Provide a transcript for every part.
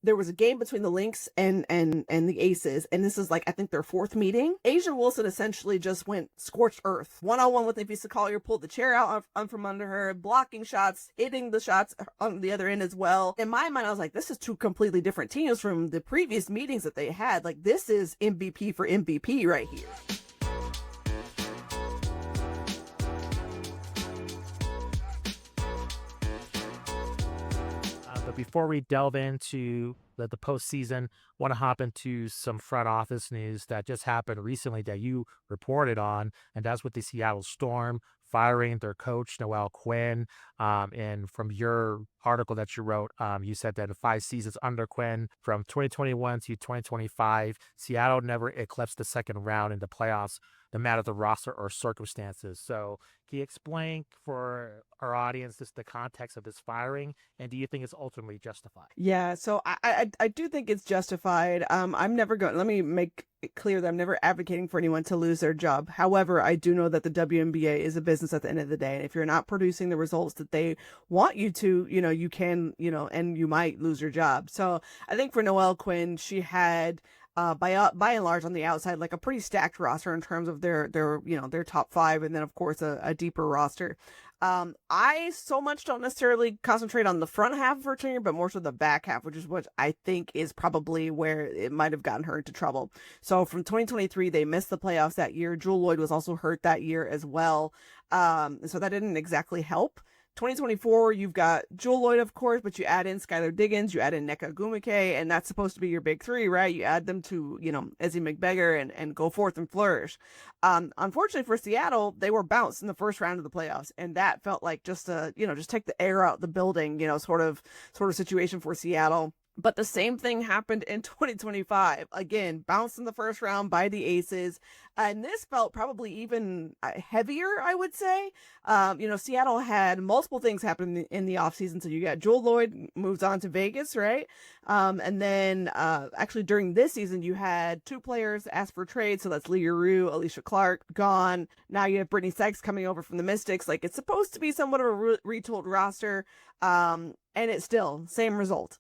there was a game between the Lynx and the Aces, and this is like, I think, their fourth meeting. Asia Wilson essentially just went scorched earth. One-on-one with Napheesa Collier, pulled the chair out from under her, blocking shots, hitting the shots on the other end as well. In my mind, I was like, this is two completely different teams from the previous meetings that they had. Like, this is MVP for MVP right here. But before we delve into the postseason, want to hop into some front office news that just happened recently that you reported on, and that's with the Seattle Storm firing their coach, Noelle Quinn. And from your article that you wrote, you said that in 5 seasons under Quinn, from 2021 to 2025, Seattle never eclipsed the second round in the playoffs, no matter the roster or circumstances. So can you explain for our audience just the context of this firing, and do you think it's ultimately justified? Yeah, so I do think it's justified. I'm never going, let me make it clear that I'm never advocating for anyone to lose their job. However, I do know that the WNBA is a business at the end of the day. And if you're not producing the results that they want you to, you can, and you might lose your job. So I think for Noelle Quinn, she had by and large on the outside, like a pretty stacked roster in terms of their top 5, and then of course a deeper roster. I so much don't necessarily concentrate on the front half of her tenure, but more so the back half, which is what I think is probably where it might have gotten her into trouble. So from 2023, they missed the playoffs that year. Jewel Lloyd was also hurt that year as well. So that didn't exactly help. 2024, you've got Jewel Lloyd, of course, but you add in Skylar Diggins, you add in Nneka Ogwumike, and that's supposed to be your big 3, right? You add them to, Ezzie McBeggar and go forth and flourish. Unfortunately for Seattle, they were bounced in the first round of the playoffs, and that felt like just just take the air out the building, sort of situation for Seattle. But the same thing happened in 2025. Again, bounced in the first round by the Aces. And this felt probably even heavier, I would say. Seattle had multiple things happen in the offseason. So you got Jewel Lloyd moves on to Vegas, right? And then actually during this season, you had 2 players ask for trade. So that's Leah Rue, Alicia Clark gone. Now you have Brittany Sykes coming over from the Mystics. Like, it's supposed to be somewhat of a retooled roster. And it's still same result.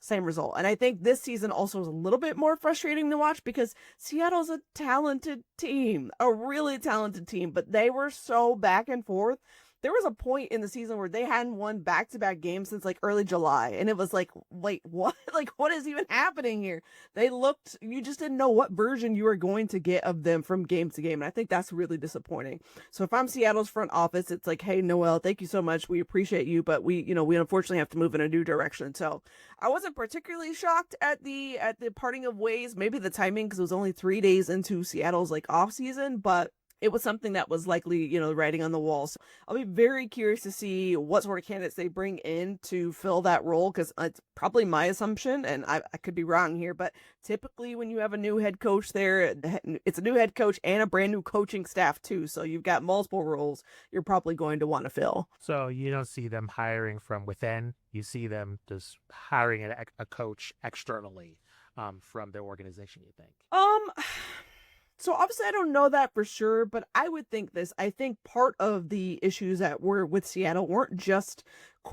And I think this season also is a little bit more frustrating to watch because Seattle's a talented team, a really talented team, but they were so back and forth. There was a point in the season where they hadn't won back-to-back games since like early July. And it was like, wait, what? Like, what is even happening here? You just didn't know what version you were going to get of them from game to game. And I think that's really disappointing. So if I'm Seattle's front office, it's like, hey, Noelle, thank you so much. We appreciate you, but we unfortunately have to move in a new direction. So I wasn't particularly shocked at the parting of ways, maybe the timing, because it was only 3 days into Seattle's like off season, but it was something that was likely, writing on the wall. So I'll be very curious to see what sort of candidates they bring in to fill that role, because it's probably my assumption, and I could be wrong here, but typically when you have a new head coach there, it's a new head coach and a brand new coaching staff too. So you've got multiple roles you're probably going to want to fill. So you don't see them hiring from within. You see them just hiring a coach externally from their organization, you think? So obviously I don't know that for sure, but I would think this. I think part of the issues that were with Seattle weren't just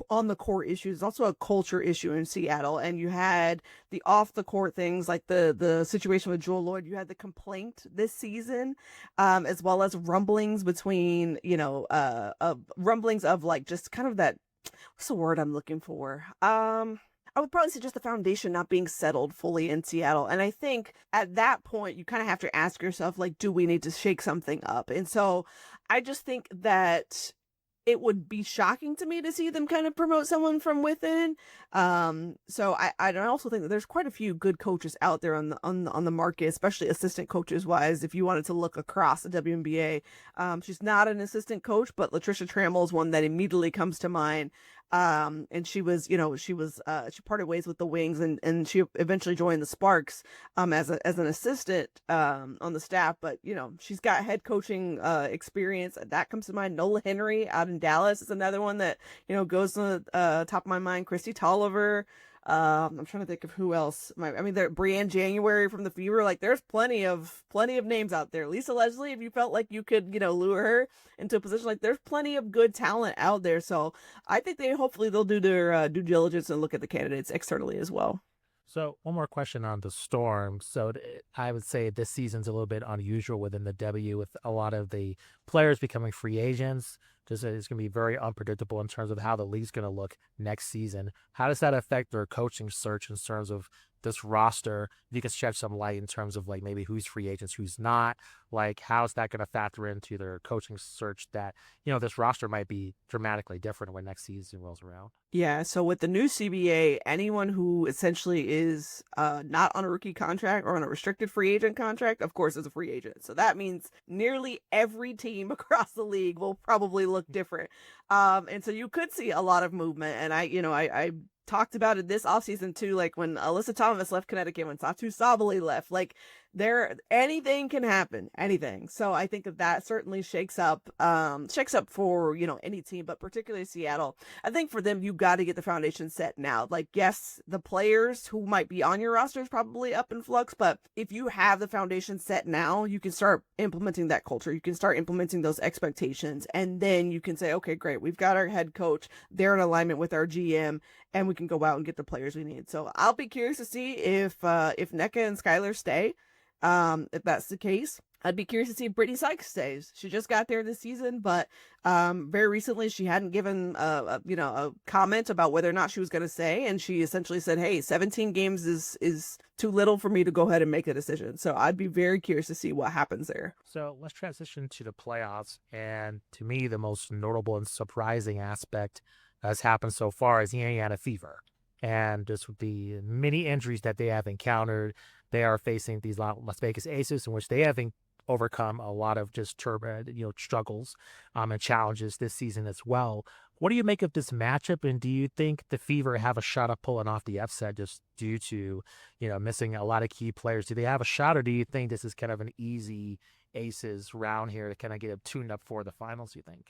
on the court issues. It's also a culture issue in Seattle. And you had the off the court things like the situation with Jewel Lloyd. You had the complaint this season, as well as rumblings between, rumblings of like just kind of that, what's the word I'm looking for? I would probably say just the foundation not being settled fully in Seattle. And I think at that point, you kind of have to ask yourself, like, do we need to shake something up? And so I just think that it would be shocking to me to see them kind of promote someone from within. So I also think that there's quite a few good coaches out there on the market, especially assistant coaches wise. If you wanted to look across the WNBA, she's not an assistant coach, but Latricia Trammell is one that immediately comes to mind. And she parted ways with the Wings and she eventually joined the Sparks, as an assistant, on the staff. But, she's got head coaching, experience that comes to mind. Nola Henry out in Dallas is another one that, goes to the, top of my mind. Christy Tolliver. I'm trying to think of who else. Brianne January from the Fever. Like, there's plenty of names out there. Lisa Leslie, if you felt like you could, lure her into a position, like, there's plenty of good talent out there. So I think hopefully they'll do their due diligence and look at the candidates externally as well. So one more question on the Storm. So I would say this season's a little bit unusual within the W, with a lot of the players becoming free agents. Just it's going to be very unpredictable in terms of how the league's going to look next season. How does that affect their coaching search in terms of this roster? If you can shed some light in terms of like maybe who's free agents, who's not. Like how's that going to factor into their coaching search? That this roster might be dramatically different when next season rolls around. Yeah, so with the new CBA, anyone who essentially is not on a rookie contract or on a restricted free agent contract, of course, is a free agent. So that means nearly every team across the league will probably look different. And so you could see a lot of movement. And I talked about it this offseason too, like when Alyssa Thomas left Connecticut, when Satu Sabali left, like anything can happen, anything. So I think that certainly shakes up for any team, but particularly Seattle. I think for them, you got to get the foundation set now. Like, yes, the players who might be on your roster is probably up in flux, but if you have the foundation set now, you can start implementing that culture. You can start implementing those expectations, and then you can say, okay, great, we've got our head coach, they're in alignment with our GM, and we can go out and get the players we need. So I'll be curious to see if Nneka and Skylar stay. If that's the case, I'd be curious to see if Brittany Sykes stays. She just got there this season, but very recently she hadn't given a comment about whether or not she was going to stay, and she essentially said, "Hey, 17 games is too little for me to go ahead and make a decision." So I'd be very curious to see what happens there. So let's transition to the playoffs, and to me, the most notable and surprising aspect that's happened so far is the Indiana Fever. And just with the many injuries that they have encountered, they are facing these Las Vegas Aces, in which they have overcome a lot of just struggles and challenges this season as well. What do you make of this matchup, and do you think the Fever have a shot of pulling off the upset just due to missing a lot of key players? Do they have a shot, or do you think this is kind of an easy Aces round here to kind of get them tuned up for the finals, you think?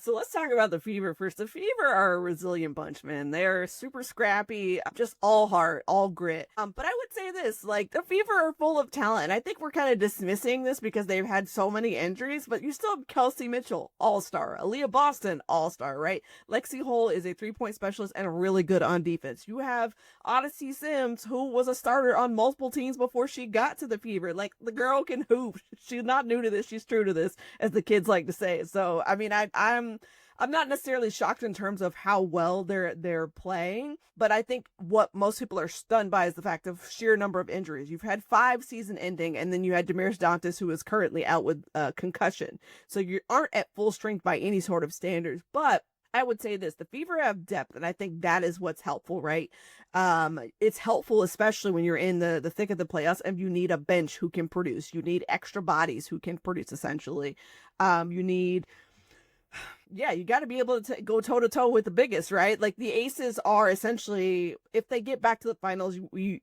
So let's talk about the Fever first. The Fever are a resilient bunch, man. They're super scrappy, just all heart, all grit. But I would say this, like, the Fever are full of talent, and I think we're kind of dismissing this because they've had so many injuries, but you still have Kelsey Mitchell, all-star, Aaliyah Boston, all-star, right? Lexi Hull is a three-point specialist and really good on defense. You have Odyssey Sims, who was a starter on multiple teams before she got to the Fever. Like, the girl can hoop. She's not new to this. She's true to this, as the kids like to say. So, I mean, I'm not necessarily shocked in terms of how well they're playing, but I think what most people are stunned by is the fact of sheer number of injuries. You've had 5 season ending, and then you had Damaris Dantas, who is currently out with concussion. So you aren't at full strength by any sort of standards, but I would say this, the Fever have depth, and I think that is what's helpful, right? It's helpful, especially when you're in the thick of the playoffs and you need a bench who can produce. You need extra bodies who can produce, essentially. You need you got to be able to go toe to toe with the biggest, right? Like, the Aces are essentially, if they get back to the finals,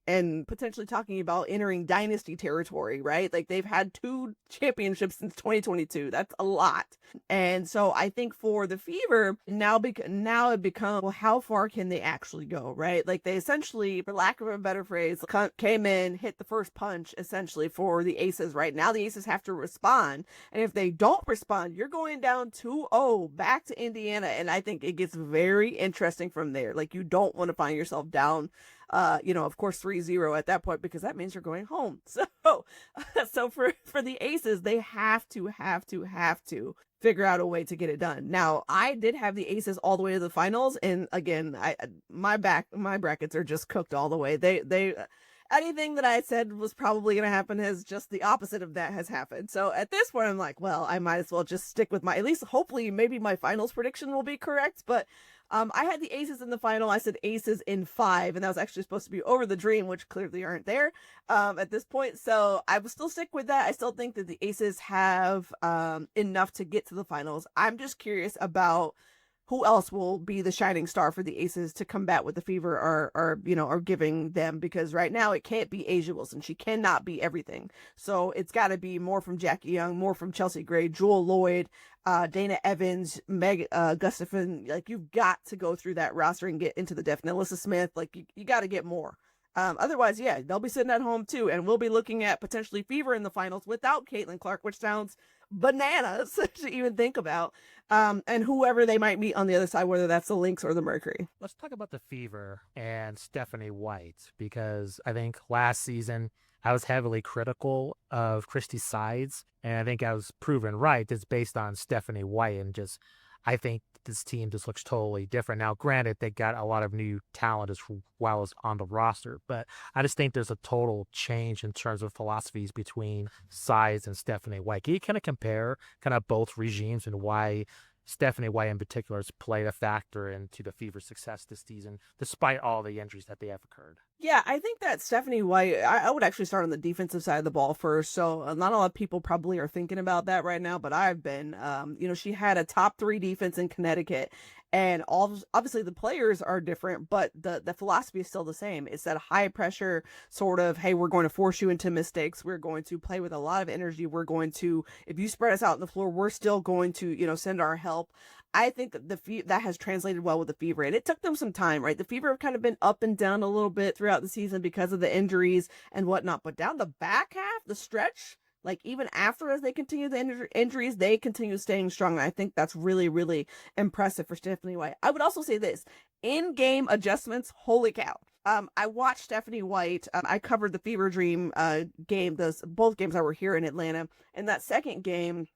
and potentially talking about entering dynasty territory, right? Like, they've had 2 championships since 2022. That's a lot. And so I think for the Fever, now it becomes, well, how far can they actually go, right? Like, they essentially, for lack of a better phrase, came in, hit the first punch, essentially, for the Aces. Right now, the Aces have to respond. And if they don't respond, you're going down 2-0 back to Indiana, and I think it gets very interesting from there. Like, you don't want to find yourself down of course 3-0 at that point, because that means you're going home. So for the Aces, they have to figure out a way to get it done. Now, I did have the Aces all the way to the finals, and again, my brackets are just cooked all the way. They anything that I said was probably going to happen has just the opposite of that has happened. So at this point, I'm like, well, I might as well just stick with at least hopefully maybe my finals prediction will be correct. But I had the Aces in the final. I said Aces in 5, and that was actually supposed to be over the Dream, which clearly aren't there at this point. So I will still stick with that. I still think that the Aces have enough to get to the finals. I'm just curious about who else will be the shining star for the Aces to combat what the Fever are giving them, because right now it can't be Asia Wilson. She cannot be everything. So it's got to be more from Jackie Young, more from Chelsea Gray, Jewel Lloyd, Dana Evans, Meg Gustafson. Like, you've got to go through that roster and get into the depth. And Alyssa Smith, like, you got to get more. Otherwise, they'll be sitting at home too, and we'll be looking at potentially Fever in the finals without Caitlin Clark, which sounds bananas to even think about. And whoever they might meet on the other side, whether that's the Lynx or the Mercury. Let's talk about the Fever and Stephanie White, because I think last season I was heavily critical of Christie's sides, and I think I was proven right. It's based on Stephanie White, and just I think this team just looks totally different. Now, granted, they got a lot of new talent as well as on the roster, but I just think there's a total change in terms of philosophies between sides and Stephanie White. Can you kind of compare kind of both regimes and why Stephanie White in particular has played a factor into the Fever's success this season, despite all the injuries that they have occurred? Yeah, I think that Stephanie White, I would actually start on the defensive side of the ball first. So not a lot of people probably are thinking about that right now, but I've been. She had a top 3 defense in Connecticut, and obviously the players are different, but the philosophy is still the same. It's that high pressure sort of, hey, we're going to force you into mistakes. We're going to play with a lot of energy. We're going to, if you spread us out on the floor, we're still going to, send our help. I think that has translated well with the Fever, and it took them some time, right? The Fever have kind of been up and down a little bit throughout the season because of the injuries and whatnot, but down the back half, the stretch, like even after as they continue the injuries, they continue staying strong. And I think that's really, really impressive for Stephanie White. I would also say this, in-game adjustments, holy cow. I watched Stephanie White. I covered the Fever Dream game, both games that were here in Atlanta. And that second game,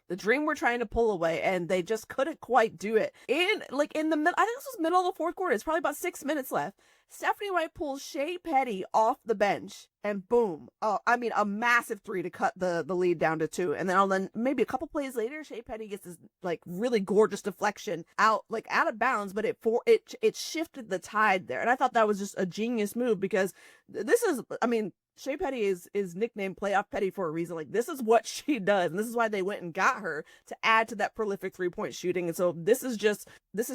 the Dream were trying to pull away, and they just couldn't quite do it. In the middle, I think this was middle of the fourth quarter. It's probably about 6 minutes left. Stephanie White pulls Shea Petty off the bench, and boom! A massive 3 to cut the lead down to 2. And then maybe a couple plays later, Shea Petty gets this like really gorgeous deflection out of bounds, but it shifted the tide there. And I thought that was just a genius move, because this is, Shea Petty is nicknamed Playoff Petty for a reason. Like, this is what she does, and this is why they went and got her, to add to that prolific 3-point shooting. And so this is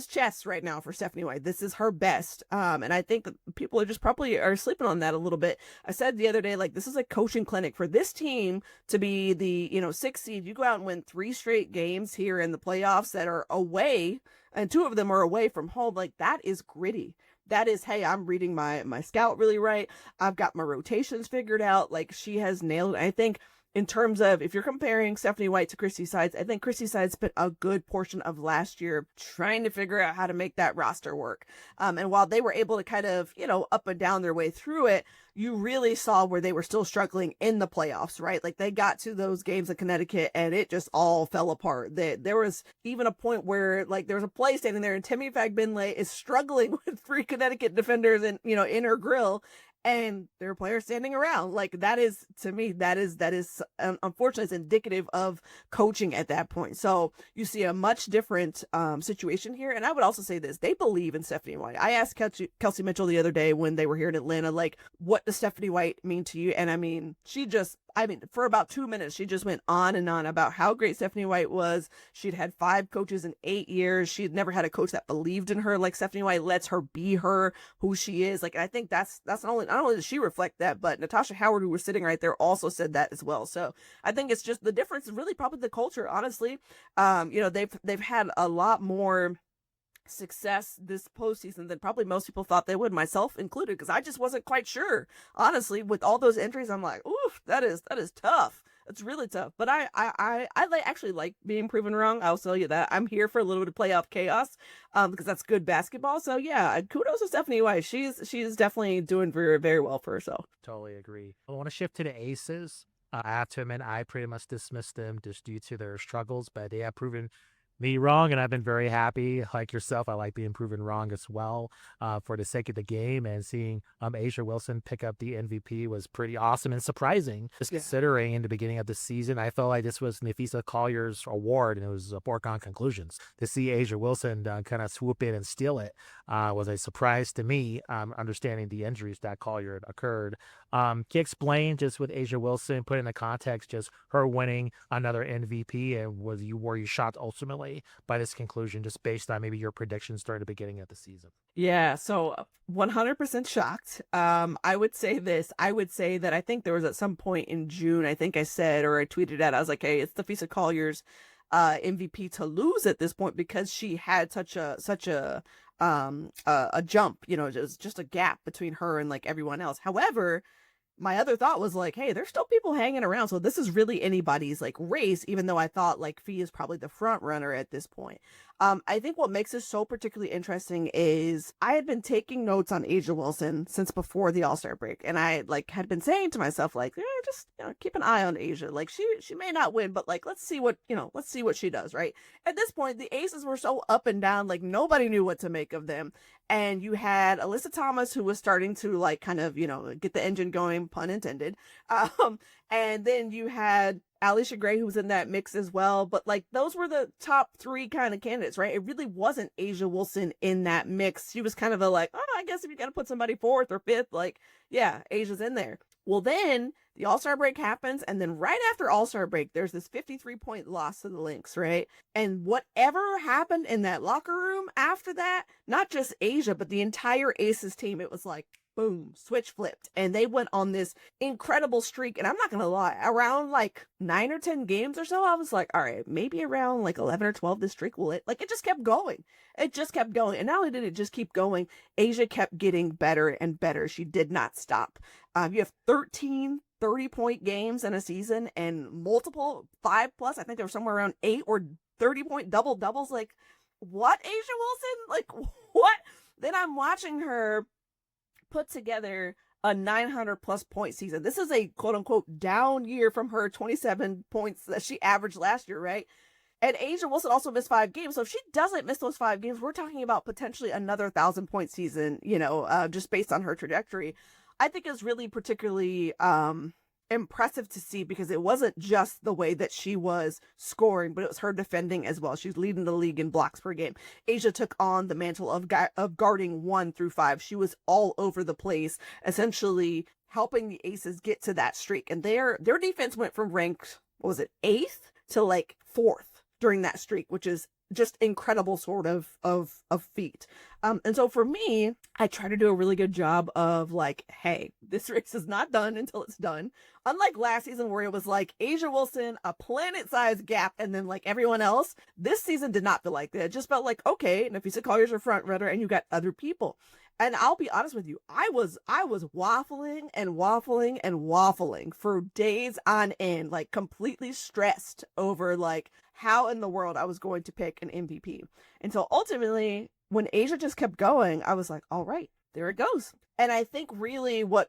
chess right now for Stephanie White. This is her best. And I think that people are just probably are sleeping on that a little bit. I said the other day, like, this is a coaching clinic for this team to be the 6th seed. You go out and win 3 straight games here in the playoffs that are away, and 2 of them are away from home. Like, that is gritty. That is, hey, I'm reading my scout really right. I've got my rotations figured out. Like, she has nailed it. I think in terms of, if you're comparing Stephanie White to Christy Sides, I think Christy Sides spent a good portion of last year trying to figure out how to make that roster work. And while they were able to kind of, up and down their way through it, you really saw where they were still struggling in the playoffs, right? Like, they got to those games in Connecticut and it just all fell apart. There was even a point where, like, there was a play standing there and Timmy Fagbinley is struggling with 3 Connecticut defenders and, in her grill. And there are players standing around. Like, that is, to me, that is unfortunately, it's indicative of coaching at that point. So you see a much different situation here. And I would also say this, they believe in Stephanie White. I asked Kelsey Mitchell the other day when they were here in Atlanta, like, what does Stephanie White mean to you? And for about 2 minutes, she just went on and on about how great Stephanie White was. She'd had 5 coaches in 8 years. She'd never had a coach that believed in her. Like, Stephanie White lets her be her, who she is. Like, I think that's not only does she reflect that, but Natasha Howard, who was sitting right there, also said that as well. So I think it's just the difference is really probably the culture, honestly. They've had a lot more success this postseason than probably most people thought they would, myself included, because I just wasn't quite sure. Honestly, with all those injuries, I'm like, oof, that is tough. It's really tough. But I actually like being proven wrong. I'll tell you that. I'm here for a little bit of playoff chaos, because that's good basketball. So yeah, kudos to Stephanie White. She's definitely doing very, very well for herself. Totally agree. I want to shift to the Aces. I have to admit, I pretty much dismissed them just due to their struggles, but they have proven me wrong, and I've been very happy. Like yourself, I like being proven wrong as well, for the sake of the game. And seeing A'ja Wilson pick up the MVP was pretty awesome and surprising. Just considering in the beginning of the season, I felt like this was Nafisa Collier's award, and it was a foregone conclusions. To see A'ja Wilson kind of swoop in and steal it was a surprise to me, understanding the injuries that Collier occurred. Can you explain, just with A'ja Wilson, put in the context, just her winning another MVP, and were you shocked ultimately by this conclusion, just based on maybe your predictions during the beginning of the season? Yeah, so 100% shocked. I would say this. I would say that I think there was at some point in June, I think I said, or I tweeted out, I was like, hey, it's Nafisa Collier's MVP to lose at this point, because she had such a jump, just a gap between her and like everyone else. However, my other thought was like, hey, there's still people hanging around. So this is really anybody's like race, even though I thought like Fee is probably the front runner at this point. I think what makes this so particularly interesting is I had been taking notes on Asia Wilson since before the All-Star break. And I like had been saying to myself, like, just keep an eye on Asia. Like she may not win, but like, let's see what she does, right? At this point, the Aces were so up and down, like nobody knew what to make of them. And you had Alyssa Thomas, who was starting to like kind of, get the engine going, pun intended. And then you had Alicia Gray, who was in that mix as well. But like those were the top three kind of candidates, right? It really wasn't Asia Wilson in that mix. She was kind of I guess if you got to put somebody fourth or fifth, like, yeah, Asia's in there. Well, then the All-Star break happens, and then right after All-Star break, there's this 53-point loss to the Lynx, right? And whatever happened in that locker room after that, not just Asia, but the entire Aces team, it was like, boom, switch flipped. And they went on this incredible streak. And I'm not going to lie, around like 9 or 10 games or so, I was like, all right, maybe around like 11 or 12, this streak will it. Like, it just kept going. It just kept going. And not only did it just keep going, Asia kept getting better and better. She did not stop. You have 13 30-point games in a season and multiple 5+. I think there were somewhere around 8 or 30-point doubles. Like, what, Asia Wilson? Like, what? Then I'm watching her put together a 900+ point season. This is a quote unquote down year from her 27 points that she averaged last year, right? And Asia Wilson also missed 5 games. So if she doesn't miss those 5 games, we're talking about potentially another 1,000-point season, just based on her trajectory. I think is really particularly impressive to see, because it wasn't just the way that she was scoring, but it was her defending as well. She's leading the league in blocks per game. Asia took on the mantle of guarding 1 through 5. She was all over the place, essentially helping the Aces get to that streak. And their defense went from ranked, 8th to like 4th during that streak, which is just incredible sort of feat. And so for me, I try to do a really good job of like, hey, this race is not done until it's done. Unlike last season where it was like Asia Wilson, a planet-sized gap, and then like everyone else, this season did not feel like that. It just felt like, okay, Nafisa Collier's your front runner and you got other people. And I'll be honest with you, I was waffling and waffling and waffling for days on end, like completely stressed over like how in the world I was going to pick an MVP. And so ultimately, when Asia just kept going, I was like, all right, there it goes. And I think really what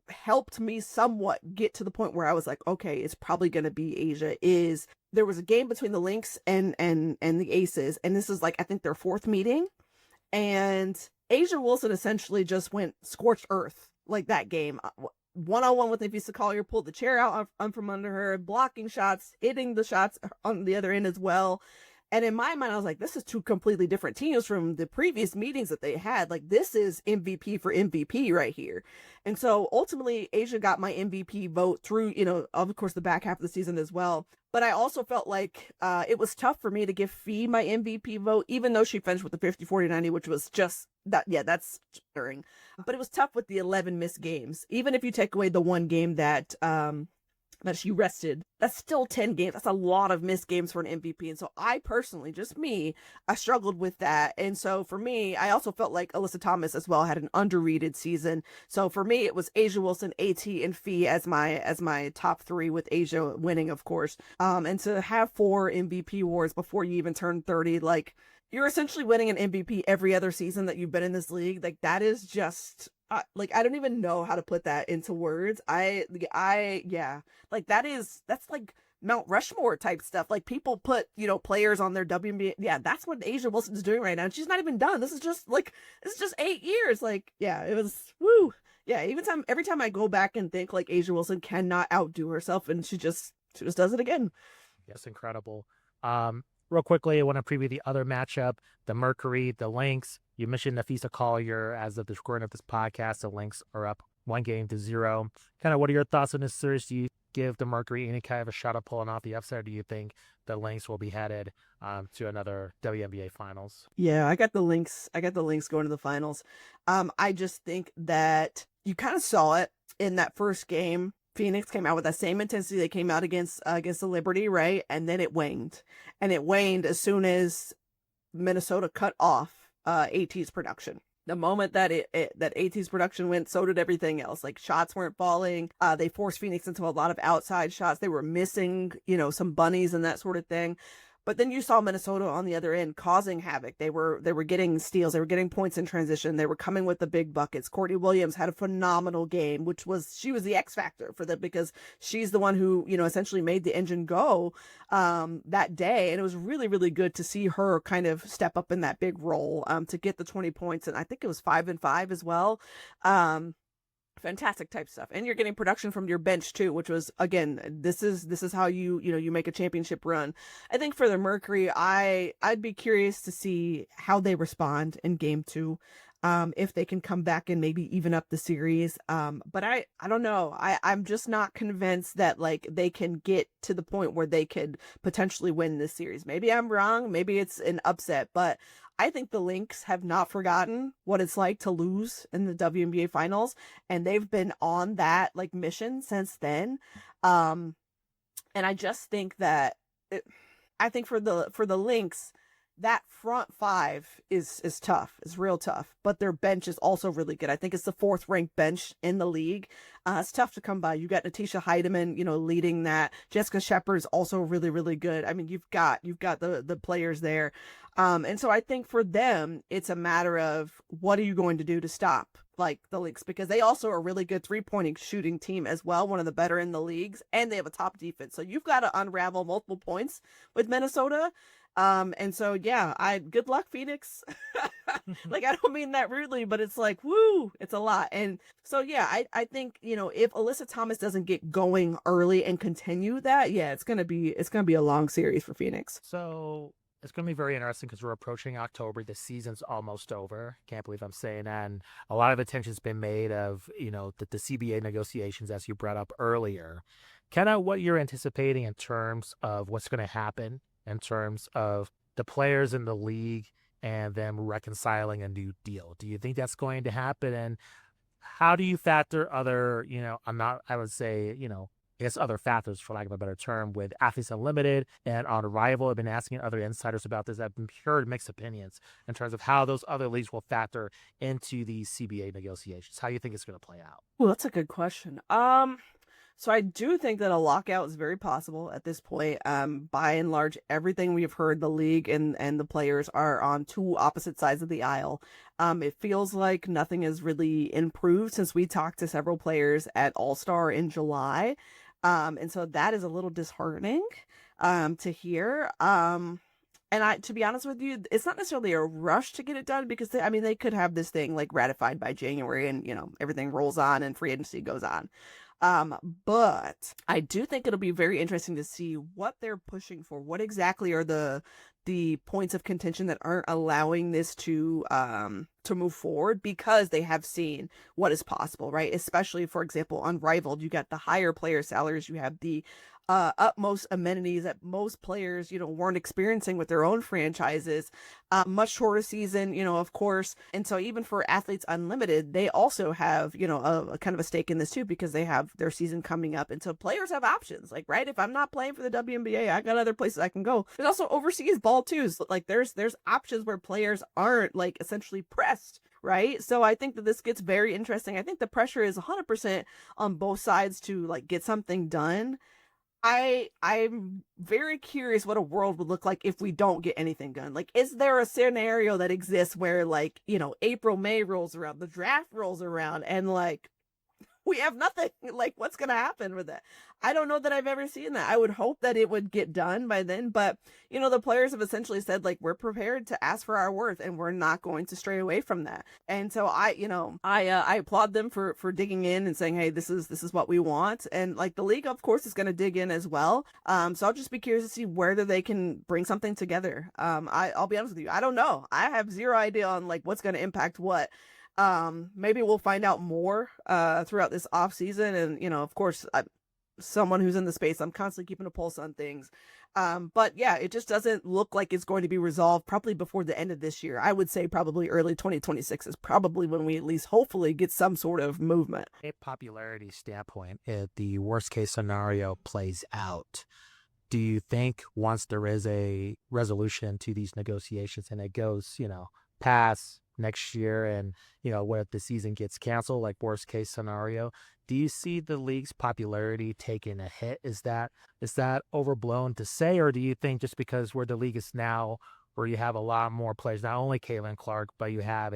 helped me somewhat get to the point where I was like, okay, it's probably going to be Asia, is there was a game between the Lynx and the Aces. And this is like, I think their 4th meeting. And Asia Wilson essentially just went scorched earth like that game. One-on-one with Nafisa Collier, pulled the chair out from under her, blocking shots, hitting the shots on the other end as well. And in my mind, I was like, this is 2 completely different teams from the previous meetings that they had. Like, this is MVP for MVP right here. And so ultimately, Asia got my MVP vote through, of course, the back half of the season as well. But I also felt like it was tough for me to give Fee my MVP vote, even though she finished with the 50-40-90, which was just that. Yeah, that's stirring. But it was tough with the 11 missed games. Even if you take away the 1 game that she rested, that's still 10 games. That's a lot of missed games for an MVP. And so I personally, just me, I struggled with that. And so for me, I also felt like Alyssa Thomas as well had an underrated season. So for me, it was Asia Wilson, AT, and Fee as my top 3, with Asia winning, of course. And to have 4 MVP awards before you even turn 30, like, you're essentially winning an MVP every other season that you've been in this league. Like, that is just like, I don't even know how to put that into words. Yeah, like that's like Mount Rushmore type stuff. Like, people put, players on their WNBA. Yeah, that's what Asia Wilson's doing right now. And she's not even done. This is just 8 years. Like, yeah, it was, woo. Yeah, every time I go back and think, like, Asia Wilson cannot outdo herself, and she just does it again. Yes, incredible. Real quickly, I want to preview the other matchup, the Mercury, the Lynx. You mentioned Nafisa Collier. As of the recording of this podcast, the Lynx are up 1-0. Kind of, what are your thoughts on this series? Do you give the Mercury any kind of a shot of pulling off the upset, or do you think the Lynx will be headed to another WNBA Finals? Yeah, I got the Lynx going to the finals. I just think that you kind of saw it in that first game. Phoenix came out with that same intensity they came out against the Liberty, right? And then it waned. And it waned as soon as Minnesota cut off AT's production. The moment that that AT's production went, so did everything else. Like shots weren't falling. They forced Phoenix into a lot of outside shots. They were missing, some bunnies and that sort of thing. But then you saw Minnesota on the other end causing havoc. They were getting steals. They were getting points in transition. They were coming with the big buckets. Courtney Williams had a phenomenal game, she was the X factor for them because she's the one who essentially made the engine go that day, and it was really really good to see her kind of step up in that big role to get the 20 points, and I think it was 5 and 5 as well. Um, Fantastic type stuff, and you're getting production from your bench too, which was, again, this is how you make a championship run. I think for the Mercury, I'd be curious to see how they respond in game 2, if they can come back and maybe even up the series. But I don't know, I'm just not convinced that like they can get to the point where they could potentially win this series. Maybe I'm wrong, maybe it's an upset, but I think the Lynx have not forgotten what it's like to lose in the WNBA finals, and they've been on that like mission since then. Um, and I just think that I think for the Lynx, that front five is tough, is real tough. But their bench is also really good. I think it's the fourth ranked bench in the league. It's tough to come by. You got Natisha Heidemann, leading that. Jessica Shepard's also really really good. I mean, you've got the players there. And so I think for them, it's a matter of what are you going to do to stop like the Lynx, because they also are a really good 3-point shooting team as well, one of the better in the leagues, and they have a top defense. So you've got to unravel multiple points with Minnesota. And so yeah, good luck, Phoenix. Like, I don't mean that rudely, but it's like, woo, it's a lot. And so yeah, I think, if Alyssa Thomas doesn't get going early and continue that, yeah, it's gonna be a long series for Phoenix. So it's going to be very interesting because we're approaching October. The season's almost over. Can't believe I'm saying that. And a lot of attention's been made of, the CBA negotiations, as you brought up earlier. Kind of what you're anticipating in terms of what's going to happen in terms of the players in the league and them reconciling a new deal. Do you think that's going to happen? And how do you factor other, I would say, I guess other factors, for lack of a better term, with Athletes Unlimited and on Arrival? I've been asking other insiders about this. I've heard mixed opinions in terms of how those other leagues will factor into these CBA negotiations. How do you think it's going to play out? Well, that's a good question. So I do think that a lockout is very possible at this point. By and large, everything we've heard, the league and the players are on two opposite sides of the aisle. It feels like nothing has really improved since we talked to several players at All-Star in July. And so that is a little disheartening, to hear. And to be honest with you, it's not necessarily a rush to get it done because they could have this thing like ratified by January and, everything rolls on and free agency goes on. But I do think it'll be very interesting to see what they're pushing for. What exactly are the points of contention that aren't allowing this to move forward, because they have seen what is possible, right? Especially, for example, Unrivaled, you got the higher player salaries, you have the utmost amenities that most players, weren't experiencing with their own franchises. Much shorter season, of course. And so even for Athletes Unlimited, they also have, a kind of a stake in this too, because they have their season coming up. And so players have options, like, right? If I'm not playing for the WNBA, I got other places I can go. There's also overseas ball too. So like there's options where players aren't like essentially pressed, right? So I think that this gets very interesting. I think the pressure is 100% on both sides to like get something done. I'm very curious what a world would look like if we don't get anything done. Like, is there a scenario that exists where, like, April, May rolls around, the draft rolls around, and like we have nothing? Like, what's gonna happen with it? I don't know that I've ever seen that. I would hope that it would get done by then, but the players have essentially said, like, we're prepared to ask for our worth and we're not going to stray away from that. And so I applaud them for digging in and saying, hey, this is what we want. And like the league, of course, is going to dig in as well. So I'll just be curious to see whether they can bring something together. I'll be honest with you, I don't know. I have zero idea on like what's going to impact what. Maybe we'll find out more throughout this off season, and of course, someone who's in the space, I'm constantly keeping a pulse on things. But yeah, it just doesn't look like it's going to be resolved probably before the end of this year. I would say probably early 2026 is probably when we at least hopefully get some sort of movement. A popularity standpoint, if the worst case scenario plays out, do you think once there is a resolution to these negotiations and it goes, past next year and, what if the season gets canceled, like worst case scenario, do you see the league's popularity taking a hit? Is that overblown to say, or do you think just because where the league is now, where you have a lot more players, not only Caitlin Clark, but you have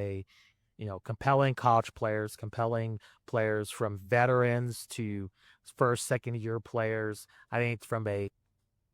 compelling college players, compelling players from veterans to first, second year players. I think from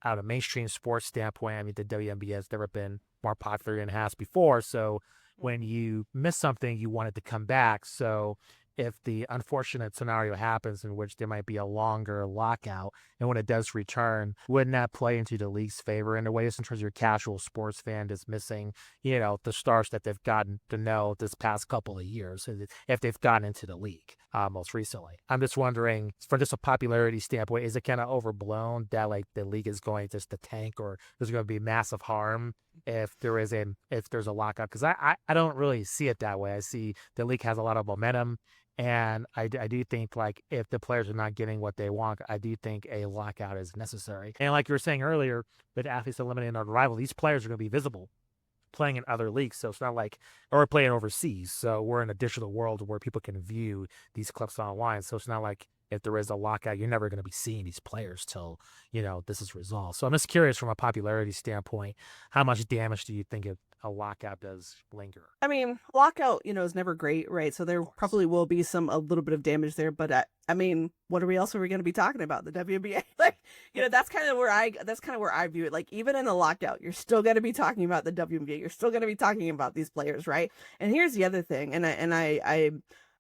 out of mainstream sports standpoint, I mean, the WNBA has never been more popular than it has before. So when you miss something, you want it to come back. So if the unfortunate scenario happens in which there might be a longer lockout, and when it does return, wouldn't that play into the league's favor in a way, in terms of your casual sports fan is missing, the stars that they've gotten to know this past couple of years, if they've gotten into the league most recently? I'm just wondering, from just a popularity standpoint, is it kind of overblown that like the league is going just to tank, or there's going to be massive harm if there's a lockout? Because I don't really see it that way. I see the league has a lot of momentum. And I do think, like, if the players are not getting what they want, I do think a lockout is necessary. And like you were saying earlier, with athletes eliminating our rival, these players are going to be visible playing in other leagues. So it's not like, or playing overseas. So we're in a digital world where people can view these clips online. So it's not like if there is a lockout, you're never going to be seeing these players till, this is resolved. So I'm just curious, from a popularity standpoint, how much damage do you think a lockout does linger? I mean, lockout, is never great, right? So there probably will be a little bit of damage there, but I mean, what are we going to be talking about? The WNBA, like, that's kind of where I view it. Like, even in the lockout, you're still going to be talking about the WNBA. You're still going to be talking about these players, right? And here's the other thing, and I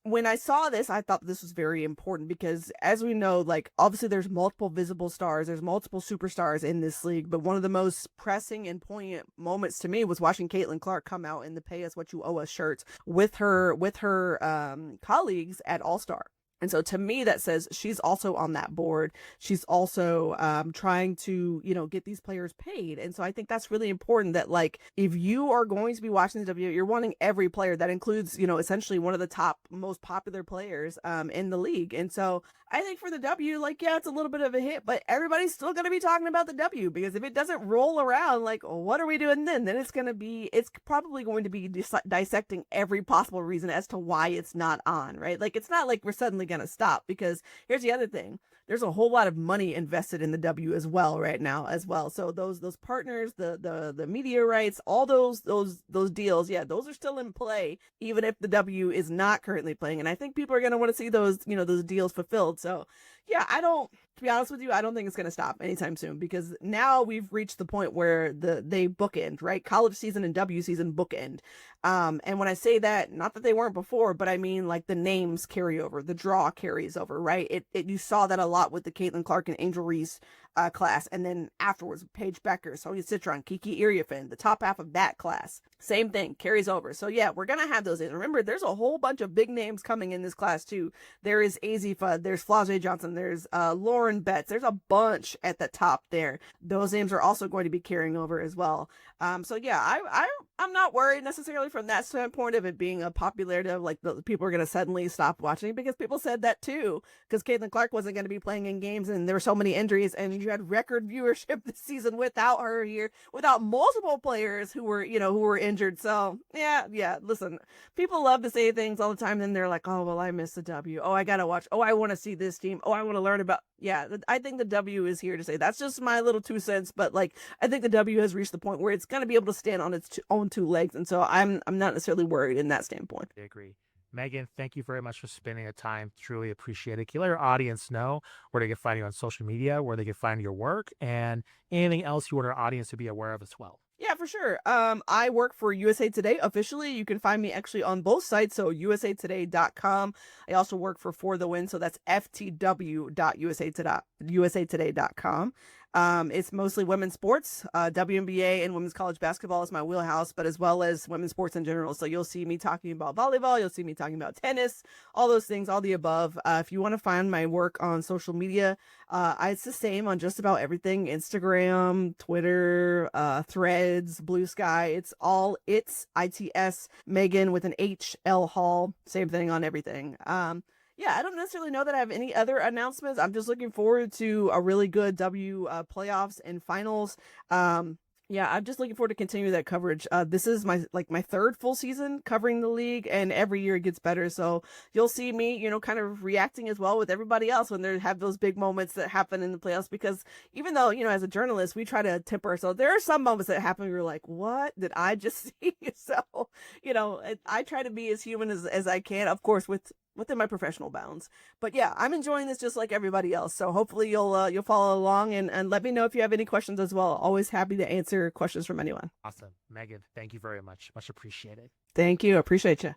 when I saw this, I thought this was very important because, as we know, like, obviously there's multiple visible stars, there's multiple superstars in this league, but one of the most pressing and poignant moments to me was watching Caitlin Clark come out in the "Pay Us What You Owe Us" shirts with her colleagues at All Star. And so to me, that says she's also on that board. She's also trying to, get these players paid. And so I think that's really important, that, like, if you are going to be watching the W, you're wanting every player. That includes, essentially one of the top most popular players in the league. And so I think for the W, like, yeah, it's a little bit of a hit, but everybody's still going to be talking about the W, because if it doesn't roll around, like, what are we doing then? Then it's probably going to be dissecting every possible reason as to why it's not on, right? Like, it's not like we're suddenly going to stop, because here's the other thing. There's a whole lot of money invested in the W as well right now as well. So those partners, the media rights, all those deals, yeah, those are still in play, even if the W is not currently playing. And I think people are going to want to see those deals fulfilled. So yeah, to be honest with you, I don't think it's going to stop anytime soon, because now we've reached the point where they bookend, right? College season and W season bookend. And when I say that, not that they weren't before, but I mean, like, the names carry over, the draw carries over, right? You saw that a lot with the Caitlin Clark and Angel Reese class, and then afterwards, Paige Becker, Sonia Citron, Kiki Iriafen, the top half of that class, same thing, carries over. So yeah, we're gonna have those names. Remember, there's a whole bunch of big names coming in this class too. There is AZ Fudd, there's Flau'jae Johnson, there's Lauren Betts, there's a bunch at the top there. Those names are also going to be carrying over as well. So yeah, I'm not worried necessarily from that standpoint of it being a popularity of, like, the people are going to suddenly stop watching, because people said that too, because Caitlin Clark wasn't going to be playing in games and there were so many injuries, and you had record viewership this season without her here, without multiple players who were injured. So yeah, listen, people love to say things all the time, then they're like, oh, well, I missed the W. Oh, I got to watch. Oh, I want to see this team. Oh, I want to learn about. Yeah, I think the W is here to say. That's just my little 2 cents, but, like, I think the W has reached the point where it's going to be able to stand on its own 2 legs, and so I'm not necessarily worried in that standpoint. I agree. Meghan, thank you very much for spending the time. Truly appreciate it. Can you let our audience know where they can find you on social media, where they can find your work, and anything else you want our audience to be aware of as well? Yeah, for sure. I work for USA Today officially. You can find me actually on both sites, so usatoday.com. I also work for the Win, so that's ftw.usatoday.com. It's mostly women's sports. WNBA and women's college basketball is my wheelhouse, but as well as women's sports in general. So you'll see me talking about volleyball, you'll see me talking about tennis, all those things, all the above. If you want to find my work on social media, it's the same on just about everything: Instagram, Twitter, Threads, Blue Sky. It's ITS Meghan with an HL Hall. Same thing on everything. Yeah, I don't necessarily know that I have any other announcements. I'm just looking forward to a really good playoffs and finals. Yeah, I'm just looking forward to continue that coverage. This is my third full season covering the league, and every year it gets better. So you'll see me, kind of reacting as well with everybody else when they have those big moments that happen in the playoffs. Because even though, as a journalist, we try to temper ourselves, there are some moments that happen where you're like, "What did I just see?" So, I try to be as human as I can, of course, within my professional bounds. But yeah, I'm enjoying this just like everybody else. So hopefully you'll follow along and let me know if you have any questions as well. Always happy to answer questions from anyone. Awesome. Meghan, thank you very much. Much appreciated. Thank you. Appreciate you.